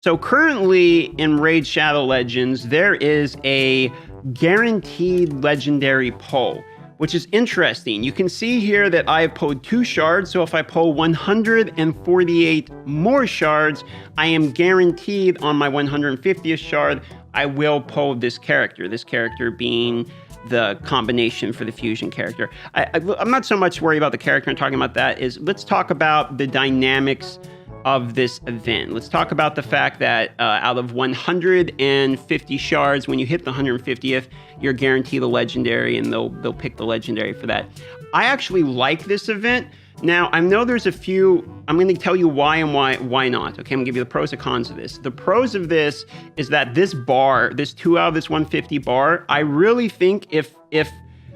So currently in Raid Shadow Legends, there is a guaranteed legendary pull, which is interesting. You can see here that I have pulled 2 shards, so if I pull 148 more shards, I am guaranteed on my 150th shard, I will pull this character being the combination for the fusion character. I'm not so much worried about the character. I'm talking about that is, let's talk about the dynamics of this event. Let's talk about the fact that out of 150 shards, when you hit the 150th, you're guaranteed a legendary, and they'll pick the legendary for that. I actually like this event. Now, I know there's a few, I'm going to tell you why and why not. Okay, I'm going to give you the pros and cons of this. The pros of this is that this bar, this 2 out of this 150 bar, I really think if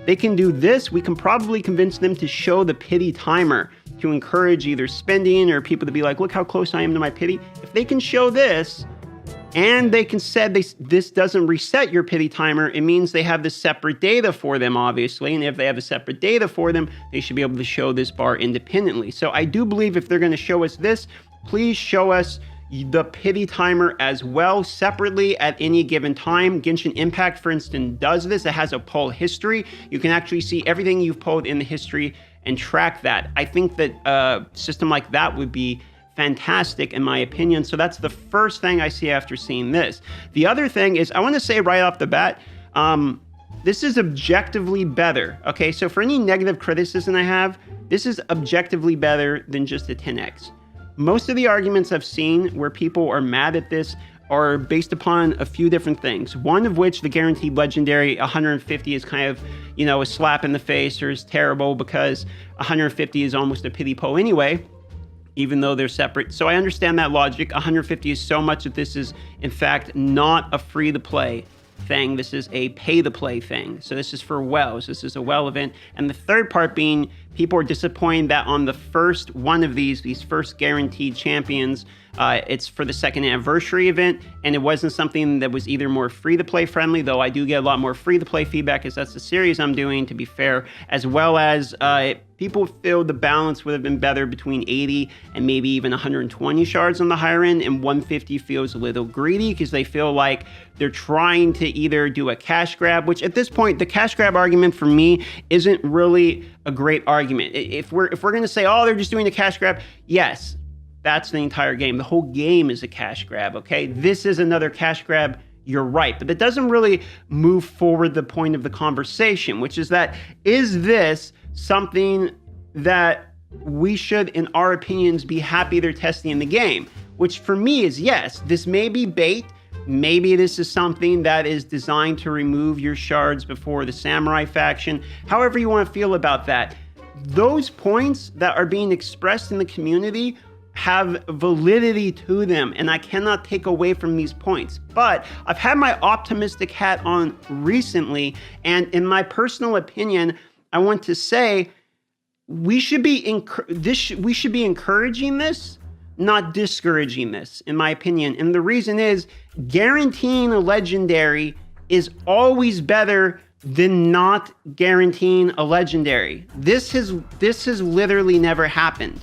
they can do this, we can probably convince them to show the pity timer to encourage either spending or people to be like, look how close I am to my pity. If they can show this, and they can set this doesn't reset your pity timer, it means they have the separate data for them, obviously. And if they have the separate data for them, they should be able to show this bar independently. So I do believe if they're going to show us this, please show us the pity timer as well separately at any given time. Genshin Impact, for instance, does this. It has a pull history. You can actually see everything you've pulled in the history and track that. I think that a system like that would be fantastic in my opinion. So that's the first thing I see after seeing this. The other thing is, I want to say right off the bat, this is objectively better. Okay, so for any negative criticism I have, this is objectively better than just a 10x. Most of the arguments I've seen where people are mad at this are based upon a few different things. One of which, the guaranteed legendary 150 is kind of, a slap in the face, or is terrible because 150 is almost a pity pull anyway, even though they're separate. So I understand that logic. 150 is so much that this is, in fact, not a free-to-play thing. This is a pay-to-play thing. So this is for WoWs. This is a WoW event. And the third part being, people are disappointed that on the first one of these first guaranteed champions, it's for the 2nd anniversary event, and it wasn't something that was either more free-to-play friendly, though I do get a lot more free-to-play feedback because that's the series I'm doing, to be fair, as well as people feel the balance would have been better between 80 and maybe even 120 shards on the higher end, and 150 feels a little greedy because they feel like they're trying to either do a cash grab, which at this point, the cash grab argument for me isn't really a great argument. If we're going to say, oh, they're just doing a cash grab, yes, that's the entire game. The whole game is a cash grab, okay? This is another cash grab, you're right. But that doesn't really move forward the point of the conversation, which is that, is this something that we should, in our opinions, be happy they're testing in the game? Which for me is yes. This may be bait. Maybe this is something that is designed to remove your shards before the samurai faction. However you want to feel about that. Those points that are being expressed in the community have validity to them, and I cannot take away from these points. But I've had my optimistic hat on recently, and in my personal opinion, I want to say we should be encouraging this, not discouraging this, in my opinion. And the reason is, guaranteeing a legendary is always better than not guaranteeing a legendary. This has literally never happened.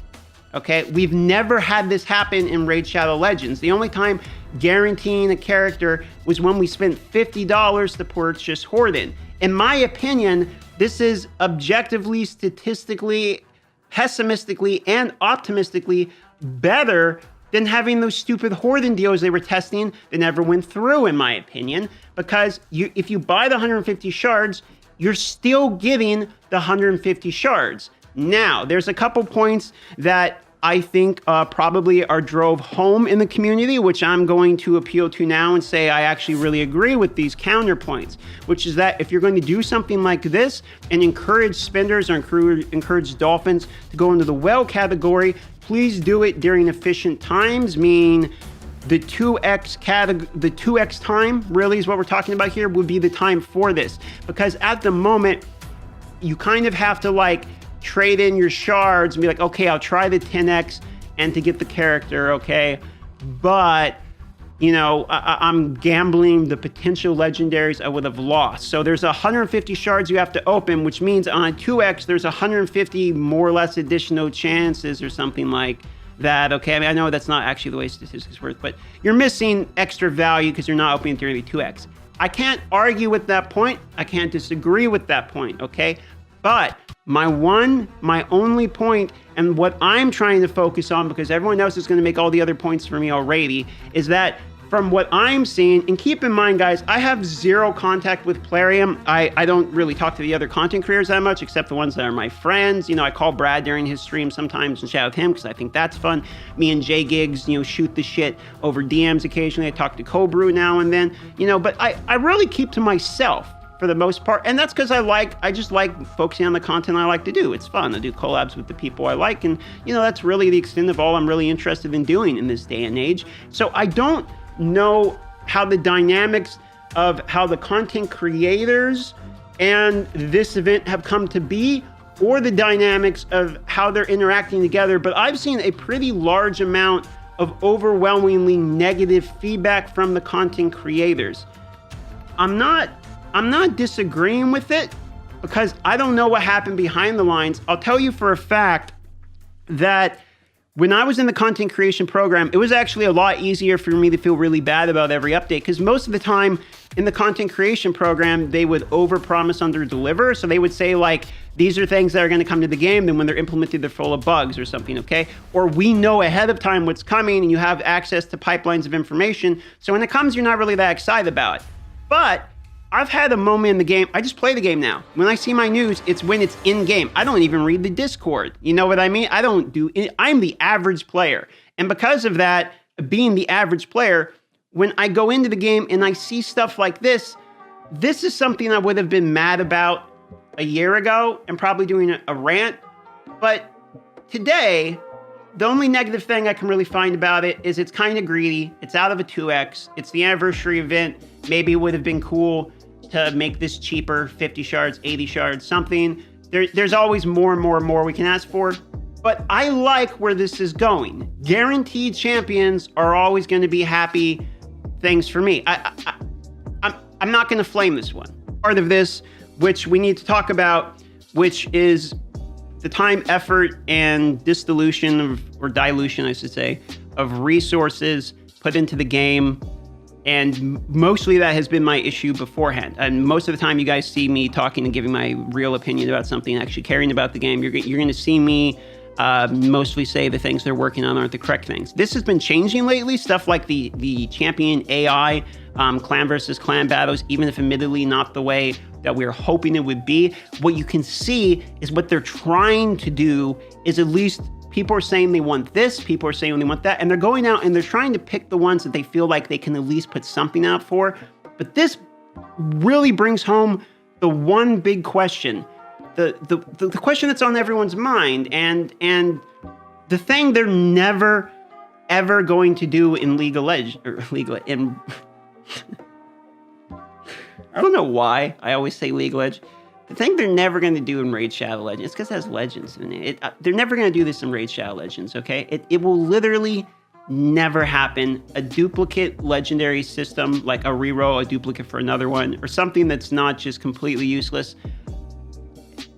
Okay, we've never had this happen in Raid Shadow Legends. The only time guaranteeing a character was when we spent $50 to purchase Horden. In my opinion, this is objectively, statistically, pessimistically, and optimistically better than having those stupid Horden deals they were testing that never went through, in my opinion, because if you buy the 150 shards, you're still getting the 150 shards. Now, there's a couple points that I think probably are drove home in the community, which I'm going to appeal to now and say I actually really agree with these counterpoints, which is that if you're going to do something like this and encourage spenders or encourage dolphins to go into the well category, please do it during efficient times, meaning the 2x time really is what we're talking about here, would be the time for this. Because at the moment, you kind of have to trade in your shards and be like, okay, I'll try the 10x and to get the character, okay? But, I'm gambling the potential legendaries I would have lost. So there's 150 shards you have to open, which means on a 2x, there's 150 more or less additional chances or something like that, okay, I mean, I know that's not actually the way statistics work, but you're missing extra value because you're not opening theory 2x. I can't argue with that point. I can't disagree with that point, okay? But my only point, and what I'm trying to focus on, because everyone else is going to make all the other points for me already, is that from what I'm seeing, and keep in mind, guys, I have zero contact with Plarium. I don't really talk to the other content creators that much, except the ones that are my friends. You know, I call Brad during his stream sometimes and chat with him because I think that's fun. Me and Jay Gigs, you know, shoot the shit over DMs occasionally. I talk to Cobrew now and then, you know, but I really keep to myself for the most part. And that's because I just like focusing on the content I like to do. It's fun. I do collabs with the people I like. And, you know, that's really the extent of all I'm really interested in doing in this day and age. So I don't know how the dynamics of how the content creators and this event have come to be, or the dynamics of how they're interacting together, but I've seen a pretty large amount of overwhelmingly negative feedback from the content creators. I'm not disagreeing with it because I don't know what happened behind the lines. I'll tell you for a fact that when I was in the content creation program, it was actually a lot easier for me to feel really bad about every update, because most of the time in the content creation program, they would overpromise, underdeliver. So they would say, like, these are things that are going to come to the game, then when they're implemented, they're full of bugs or something, okay? Or we know ahead of time what's coming and you have access to pipelines of information. So when it comes, you're not really that excited about it. But I've had a moment in the game, I just play the game now. When I see my news, it's when it's in game. I don't even read the Discord. You know what I mean? I'm the average player. And because of that, being the average player, when I go into the game and I see stuff like this is something I would have been mad about a year ago and probably doing a rant. But today, the only negative thing I can really find about it is it's kind of greedy. It's out of a 2x. It's the anniversary event. Maybe it would have been cool to make this cheaper, 50 shards, 80 shards, something. There's always more and more and more we can ask for. But I like where this is going. Guaranteed champions are always going to be happy things for me. I'm not going to flame this one. Part of this, which we need to talk about, which is the time, effort, and dilution, I should say, of resources put into the game. And mostly that has been my issue beforehand. And most of the time you guys see me talking and giving my real opinion about something, actually caring about the game. You're going to see me mostly say the things they're working on aren't the correct things. This has been changing lately. Stuff like the champion AI, clan versus clan battles, even if admittedly not the way that we're hoping it would be. What you can see is what they're trying to do is at least people are saying they want this, people are saying they want that, and they're going out and they're trying to pick the ones that they feel like they can at least put something out for. But this really brings home the one big question, the question that's on everyone's mind, and the thing they're never ever going to do in League of Legends, I don't know why I always say League of Legends. The thing they're never going to do in Raid Shadow Legends, it's because it has legends in it. They're never going to do this in Raid Shadow Legends, okay? It will literally never happen. A duplicate legendary system, like a reroll, a duplicate for another one, or something that's not just completely useless.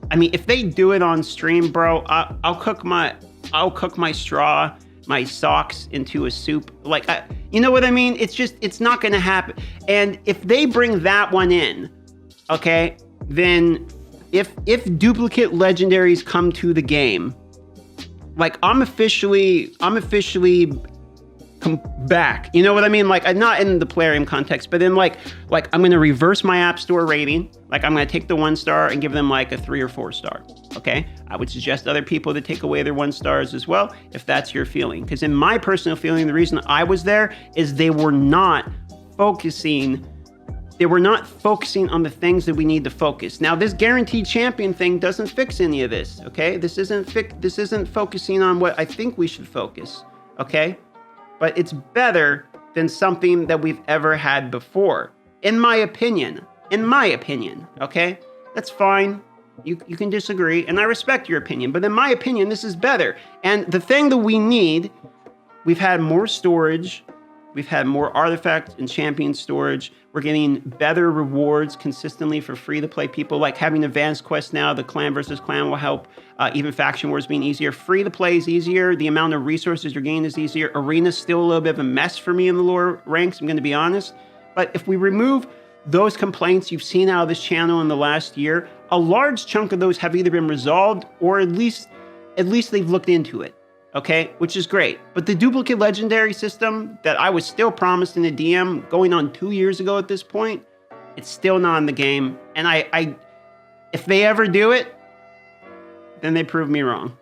I mean, if they do it on stream, bro, I'll cook my straw, my socks into a soup. Like, you know what I mean? It's not going to happen. And if they bring that one in, okay, then if duplicate legendaries come to the game, like I'm officially come back. You know what I mean? Like, not in the Plarium context, but then like I'm going to reverse my App Store rating. Like, I'm going to take the 1-star and give them like a 3 or 4-star. Okay. I would suggest other people to take away their 1-stars as well, if that's your feeling. Because in my personal feeling, the reason I was there is they were not focusing on the things that we need to focus. Now, this guaranteed champion thing doesn't fix any of this, okay? This isn't focusing on what I think we should focus, okay? But it's better than something that we've ever had before, in my opinion, okay? That's fine. You can disagree, and I respect your opinion, but in my opinion, this is better. And the thing that we need, we've had more storage, We've had more artifact and champion storage. We're getting better rewards consistently for free-to-play people, like having advanced quests now. The clan versus clan will help. Even faction wars being easier. Free-to-play is easier. The amount of resources you're gaining is easier. Arena's still a little bit of a mess for me in the lower ranks, I'm going to be honest. But if we remove those complaints you've seen out of this channel in the last year, a large chunk of those have either been resolved or at least they've looked into it. Okay, which is great. But the duplicate legendary system that I was still promised in the DM going on 2 years ago at this point, it's still not in the game. And I if they ever do it, then they prove me wrong.